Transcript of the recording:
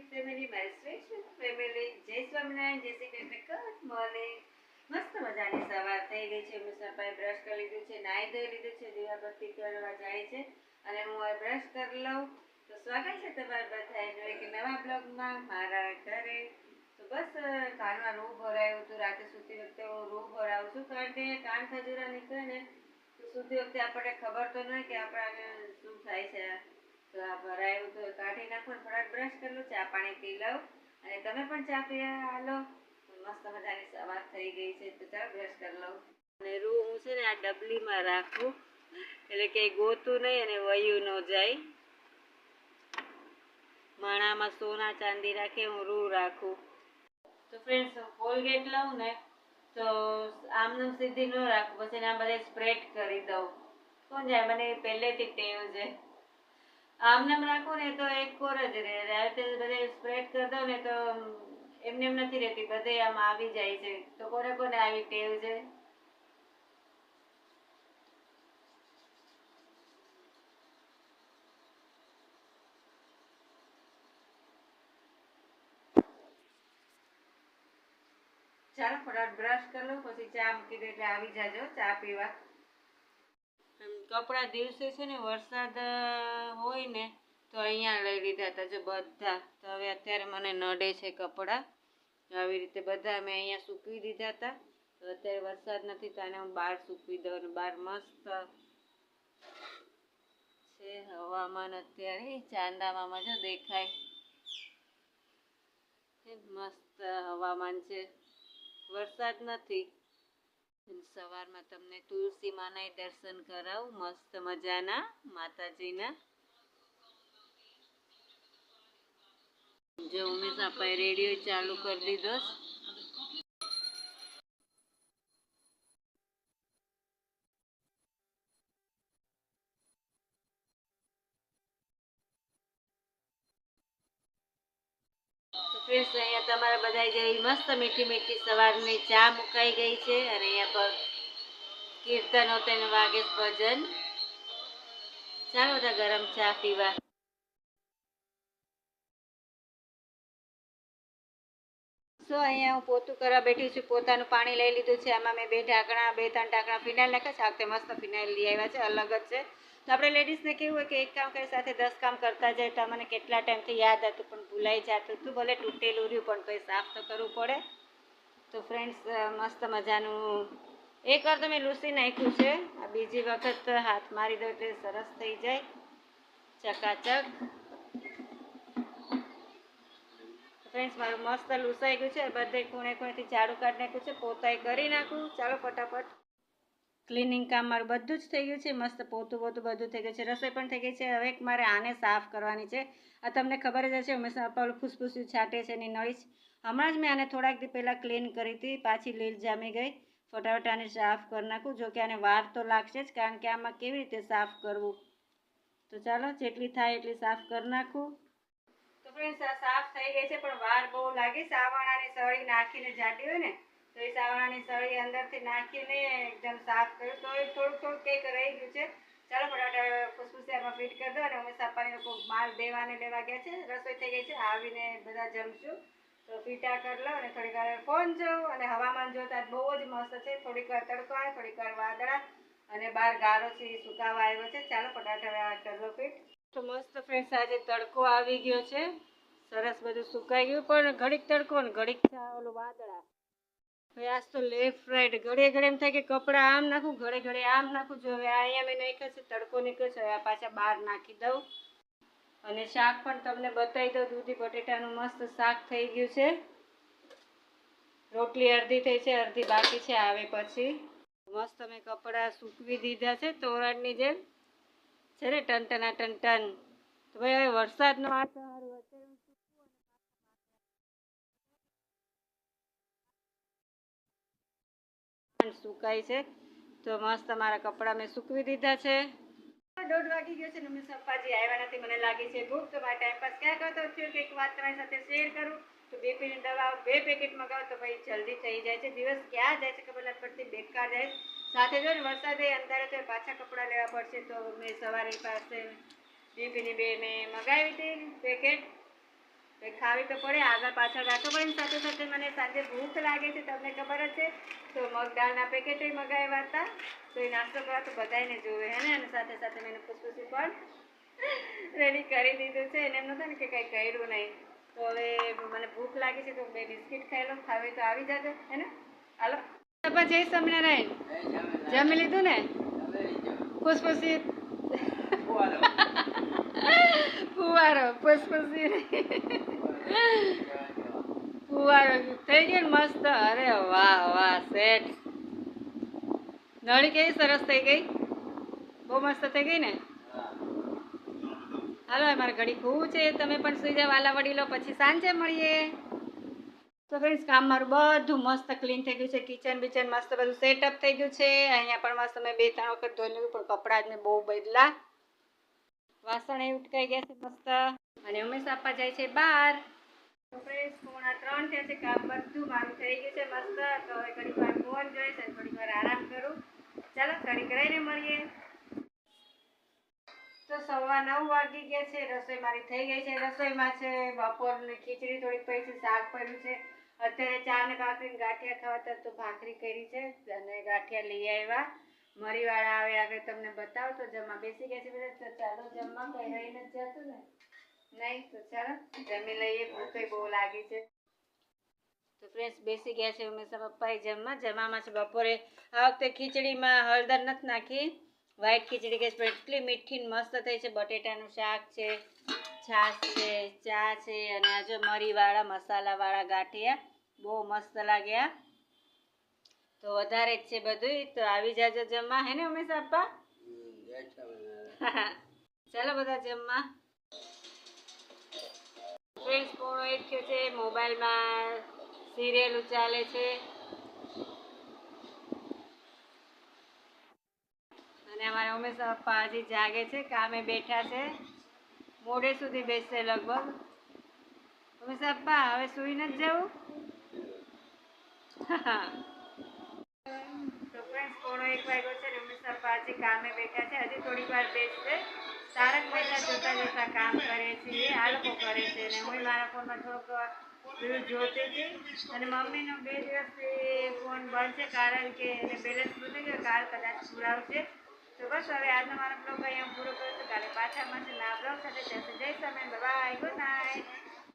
Family, મારી શ્રેષ્ઠ family. જય સ્વામિનારાયણ, જય શ્રી કૃષ્ણ. Good morning. મસ્ત મજાની સવાર થઈ ગઈ છે. મુસાફાઈ બ્રશ કરી લીધું છે, નાહી ધોઈ લીધું છે, દીવાબત્તી કરવા જાય છે અને હું હવે બ્રશ કરી લઉં. તો સ્વાગત છે તમારા બધાનું એક નવા બ્લોગમાં મારા ઘરે. તો બસ કાનમાં રૂ ભરાયું હતું. રાતે સૂતી વખતે હું રૂ ભરાવું છું, કારણ કે કાન ખજૂરા નીકળે ને તો સૂતી વખતે આપણને ખબર તો નહીં કે આપણને શું થાય છે. તો આ ભરાયું તો કાઢી નાખો, થોડાક બ્રશ કરી લો, ચા પાણી પી લઉં અને તમે પણ ચા પી લો. મસ્ત મજાની સવાર થઈ ગઈ છે. તો ચાલો બ્રશ કરી લઉં અને રૂ હું છે ને આ ડબલીમાં રાખું, એટલે કે ગોતું નહીં અને વયું ન જાય. માણામાં સોના ચાંદી રાખે, હું રૂ રાખું. તો ફ્રેન્ડ્સ, હું કોલગેટ લઉં ને તો આમનું સીધી ન રાખું, પછી આ બધે સ્પ્રેડ કરી દઉં. કોણ જાય, મને પહેલેથી ટેવ છે. આમને રાખું ને તો એક કોર જ રહે, બધે સ્પ્રેડ કરી દઉં ને તો એમને એમ નથી રહેતી, બધે આમ આવી જાય છે. તો કોને કોને આવી ટેવ છે? ચાલો ફટાફટ બ્રશ કરી લો, પછી ચા મૂકી દે એટલે આવી જાજો ચા પીવા. કપડા દિવસે છે ને વરસાદ હોય ને તો અહીંયા લઈ લીધા હતા જો બધા. તો હવે અત્યારે મને નડે છે કપડાં. આવી રીતે બધા મેં અહીંયા સૂકવી દીધા હતા. તો અત્યારે વરસાદ નથી તો આને હું બહાર સૂકવી દઉં. અને બહાર મસ્ત છે હવામાન અત્યારે. ચાંદામાં જો દેખાય, મસ્ત હવામાન છે, વરસાદ નથી. સવારમાં તમને તુલસી માના દર્શન કરાવું, મસ્ત મજાના માતાજીના. જો ઉમેશ આપાએ રેડિયો ચાલુ કરી દીધો. ફ્રેન્ડ્સ, અહીંયા તમારા બધા જેવી મસ્ત મીઠી મીઠી સવારની ચા મુકાઈ ગઈ છે અને અહીંયા પર કીર્તન હોતે ને વાગે ભજન. ચાલો બધા ગરમ ચા પીવા. તો અહીંયા હું પોતું કરવા બેઠી છું. પોતાનું પાણી લઈ લીધું છે. આમાં મેં બે ત્રણ ઢાંકણા ફિનાઇલ નાખ્યા છે. આ વખતે મસ્ત ફિનાઇલ લઈ આવ્યા છે, અલગ જ છે. તો આપણે લેડીઝને કેવું હોય કે એક કામ કરી સાથે 10 કામ કરતા જાય. તો મને કેટલા ટાઈમથી યાદ હતું પણ ભૂલાઈ જતું હતું. ભલે તૂટેલું રહ્યું પણ કંઈ સાફ તો કરવું પડે. તો ફ્રેન્ડ્સ, મસ્ત મજાનું એકવાર તો મેં લૂસી નાખ્યું છે. આ બીજી વખત હાથ મારી દો એટલે સરસ થઈ જાય, ચકાચક. ફ્રેન્ડ્સ, મારું મસ્ત લૂસાઈ ગયું છે. બધે ખૂણે ખૂણેથી ઝાડુ કાઢી નાખ્યું છે, પોતાય કરી નાખું. ચાલો ફટાફટ. ક્લિનિંગ કામ મારું બધું જ થઈ ગયું છે. મસ્ત પોતું બધું થઈ ગયું છે. રસોઈ પણ થઈ ગઈ છે. હવે મારે આને સાફ કરવાની છે. આ તમને ખબર જ હશે, હંમેશા પેલું ફૂસફૂસ્યું છાંટે છે એની નળી. હમણાં જ મેં આને થોડાક દી પહેલાં ક્લીન કરી હતી, પાછી લીલ જામી ગઈ. ફટાફટ આને સાફ કરી નાખું. જો કે આને વાર તો લાગશે જ, કારણ કે આમાં કેવી રીતે સાફ કરવું. તો ચાલો જેટલી થાય એટલી સાફ કરી નાખું. તો ફ્રેન્ડ્સ, આ સાફ થઈ ગઈ છે પણ વાર બહુ લાગે. સાવરણાની સળી નાખીને જાડી હોય ને તો એ સાવરણાની સળી અંદરથી નાખીને એકદમ સાફ કર્યું. તો એ થોડુંક કંઈક રહી ગયું છે. ચાલો ફટાફટ ફૂસફૂસિયામાં ફિટ કરી દો. અને અમે સાપાની લોકો માલ દેવાને લેવા ગયા છે. રસોઈ થઈ ગઈ છે, આવીને બધા જમશું. તો ફીટા કરી લો અને થોડીક વાર ફોન જોઉં. અને હવામાન જોતા બહુ જ મસ્ત છે. થોડીક વાર તડકો આવે, થોડીક વાર વાદળા અને બહાર ગારો છે એ સુકાવા આવ્યો છે. ચાલો ફટાફટ કરી લો ફિટ. તો મસ્ત ફ્રેન્ડ્સ, આજે તડકો આવી ગયો છે, સરસ બધું સુકાઈ ગયું. પણ ઘડીક તડકો ને ઘડીક ઓલું વાદળા. હવે આજ તો લેફ્ટ રાઈટ ઘડે એમ થાય કે કપડાં આમ નાખું, ઘડે આમ નાખું. જો હવે અહીંયા મેં નાખ્યા છે, તડકો નીકળે છે. હવે આ પાછા બહાર નાખી દઉં. અને શાક પણ તમને બતાવી દઉં. દૂધી બટેટાનું મસ્ત શાક થઈ ગયું છે. રોટલી અડધી થઈ છે, અડધી બાકી છે, આવે પછી. મસ્ત મેં કપડાં સૂકવી દીધા છે તોરણની જેમ છે ને, ટન. તો ભાઈ હવે વરસાદનો આ સારું સુકાય છે. તો મસ્ત મારા કપડાં મેં સૂકવી દીધા છે. 1:30 વાગી ગયો છે ને મમ્મી પપ્પાજી આવ્યા નથી. મને લાગી છે ભૂખ. તો મારા ટાઈમપાસ ક્યાં કરતો થયો કે એક વાત તમારી સાથે શેર કરું. તો બીપીની દવા 2 પેકેટ મગાવો તો ભાઈ જલ્દી થઈ જાય છે. દિવસ ક્યાં જાય છે ખબર નથી પડતી, બેકાર જાય. સાથે જો ને વરસાદે અંધારે તો પાછા કપડાં લેવા પડશે. તો મેં સવારે પાસે બીપીની 2 મેં મગાવી હતી પેકેટ. કંઈ ખાવી તો પડે, આગળ પાછળ રાખવું પડે. સાથે સાથે મને સાંજે ભૂખ લાગે છે, તમને ખબર જ છે. તો મગ દાળના પેકેટો મગાવ્યા હતા, તો એ નાસ્તો કરવા તો બધાને જોવે હે ને. અને સાથે સાથે મેં ખુશખુશી પણ રેડી કરી દીધું છે. એને એમ નહોતું ને કે કંઈ કર્યું નહીં. તો હવે મને ભૂખ લાગી છે તો 2 બિસ્કિટ ખાઈ લો. ખાવી તો આવી જજો હે ને. હાલો જય સ્વામિનારાયણ. જમી લીધું ને? ખુશખુશી ફુવારો ખુશખુશી ફુવારો થઈ ગયો ને મસ્ત. અરે વાહ વાહ સેટ. નળી કેવી સરસ થઈ ગઈ, બહુ મસ્ત થઈ ગઈ ને. હાલો મારે ઘડી ખૂબ છે, તમે પણ સુઈ જાઓ વાલા વડીલો, પછી સાંજે મળીએ. તો ફ્રેન્ડ્સ કામ મારું બધું મસ્ત ક્લીન થઈ ગયું છે. કિચન બીચન મસ્ત બધું સેટઅપ થઈ ગયું છે. અહીંયા પણ મસ્ત મેં 2-3 વખત ધોઈ લીધું, પણ કપડાં જ મેં બહુ બદલા. વાસણ એ ઉટકાઈ ગયા છે મસ્ત. અને ઉમેશ આપવા જાય છે બહાર. તો ફ્રેન્ડ્સ 2:45 થયા છે. કામ બધું મારું થઈ ગયું છે મસ્ત. તો હવે ઘડીક વાર ફોન જોઈશ અને થોડીક વાર આરામ કરું. ચાલો ઘડીક રહીને મળીએ. તો 9:15 વાગી ગયા છે. રસોઈ મારી થઈ ગઈ છે. રસોઈમાં છે બપોરની ખીચડી થોડીક પડી છે, શાક પડ્યું છે. અત્યારે ચા ને ભાખરી ગાંઠિયા ખાવા તો ભાખરી કરી છે અને ગાંઠિયા લઈ આવ્યા. મરીવાળા આવે આગળ તમને બતાવો. તો જમવા બેસી ગયા છે બધા. તો ચાલો જમવા, કંઈ રહી નથી જતું ને નહીં. તો ચાલો જમી લઈએ, ભૂખ બહુ લાગી છે. તો ફ્રેન્ડ્સ બેસી ગયા છે ઉમેશા પપ્પાએ જમવામાં છે બપોરે આ વખતે ખીચડીમાં હળદર નથી નાખી, વ્હાઈટ ખીચડી કે એટલી મીઠી મસ્ત થઈ છે. બટેટાનું શાક છે, છાશ છે, ચા છે અને આ જો મરીવાળા મસાલાવાળા ગાંઠિયા બહુ મસ્ત લાગ્યા. તો વધારે જ છે બધું. તો આવી જાજો જમવા હે ને ઉમેશા પપ્પા. ચાલો બધા જમવા. ફ્રેન્ડ્સ 1:45 થયો છે. મોબાઈલમાં સિરિયલ ચાલે છે અને અમારા ઉમેશા પપ્પા હજી જાગે છે, કામે બેઠા છે. મોડે સુધી બેસશે લગભગ. ઉમેશા પપ્પા હવે સૂઈ નથી જવું. તો ફ્રેન્ડ્સ 1:45 વાગ્યો છે ને ઉમેશા પપ્પા હજી કામે બેઠા છે. હજી થોડીક વાર બેસશે. તારક મહેતા જોતા જોતા કામ કરે છે, આ લોકો કરે છે. અને હું મારા ફોનમાં થોડોક જોતી હતી. અને મમ્મીનો 2 દિવસથી ફોન બંધ છે, કારણ કે એને બેલેન્સ પૂરી ગયો. કાલ કદાચ પુરાવશે. તો બસ હવે આજનો મારો બ્લોગ અહીંયા પૂરો કર્યો. કાલે પાછા મળશે નવા બ્લોગ સાથે. જય સ્વામિનારાયણ. By, good night.